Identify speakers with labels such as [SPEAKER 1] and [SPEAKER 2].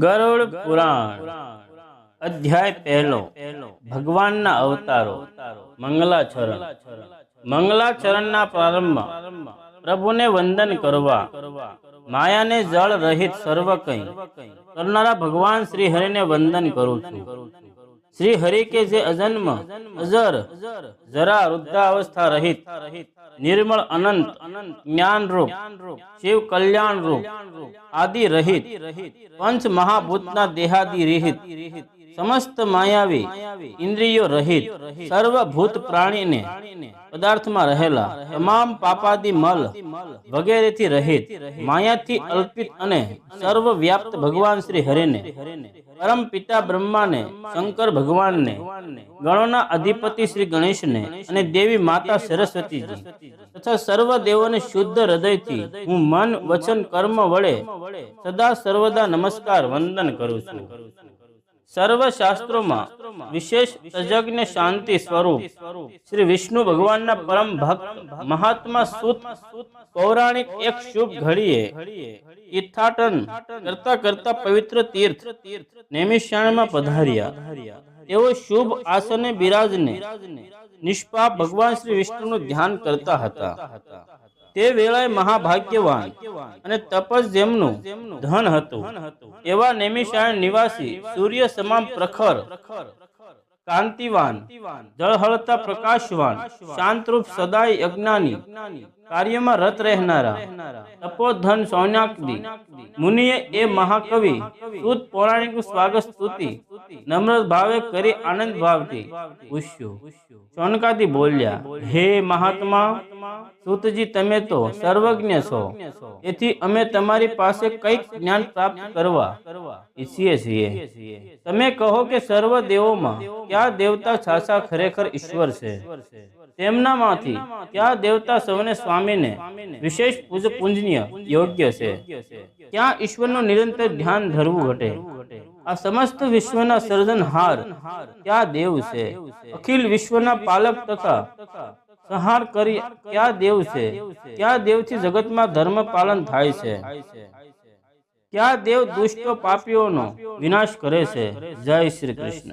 [SPEAKER 1] ગરુડ પુરાણ અધ્યાય પહેલો ભગવાનના અવતારો મંગલાચરણ મંગલાચરણના પ્રારંભમાં પ્રભુને વંદન કરવા માયાને જળ રહિત સર્વ કંઈ કરનારા ભગવાન શ્રી હરિને વંદન કરું છું। શ્રી હરિ કે જે અજન્મ અજર જરા વૃદ્ધાવસ્થા રહિત निर्मल अनंत ज्ञान रूप शिव कल्याण रूप आदि रहित पंच महाभूतना देहादि रहित समस्त मायावी इंद्रियों रहित सर्वभूत प्राणी ने पदार्थ में रहेला तमाम पापादि मल वगैरह थी रहित माया थी अल्पित अने सर्वव्याप्त भगवान श्री हरि ने परम पिता ब्रह्मा ने शंकर भगवान ने गणों अधिपति श्री गणेश ने अने देवी माता सरस्वती जी तथा सर्व देवों ने शुद्ध हृदय थी हूँ मन वचन कर्म वड़े सदा सर्वदा नमस्कार वंदन करूँ छूं। सर्व शास्त्रों में विशेष तजज्ञ शांति स्वरूप श्री विष्णु भगवान ना परम भक्त महात्मा सूत पौराणिक एक शुभ घड़ीए तीर्थाटन करता करता पवित्र तीर्थ नैमिषारण्य में पधार्या। तेओ शुभ आसने बिराजने निष्पाप भगवान श्री विष्णु नु ध्यान करता हता। ते वेळाए महाभाग्यवान अने तपस जेमनु धन हतुं एवा नैमिषारण्य निवासी सूर्य समान प्रखर कांतिवान जळहळता प्रकाशवान शांत रूप सदाय अज्ञानी कार्य में रत रहनारा तपोधन सौन्याक्दी मुनिए ए महाकवि सूत पौराणिक स्वागत स्तुति नम्र भावे करी आनंद भावती पूछ्यु। शौनकादी बोल्या, हे महात्मा सूतजी तमे तो सर्वज्ञ छो, एथी अमे तमारी पासे कईक ज्ञान प्राप्त करवा ઈચ્છીએ છીએ। તમે કહો કે સર્વ દેવોમાં ક્યાં દેવતા સાચા ખરેખર ઈશ્વર છે, તેમનામાંથી ક્યાં દેવતા સૌને સ્વામીને વિશેષ પૂજનીય યોગ્ય છે, ક્યાં ઈશ્વરનું નિરંતર ધ્યાન ધરવું ઘટે। આ સમસ્ત વિશ્વના સર્જનહાર ક્યાં દેવ છે, અખિલ વિશ્વના પાલક તથા સંહાર કરી ક્યાં દેવ છે, ક્યાં દેવથી જગતમાં ધર્મ પાલન થાય છે, क्या देव दुष्ट पापियों नो विनाश करे से। जय श्री कृष्ण।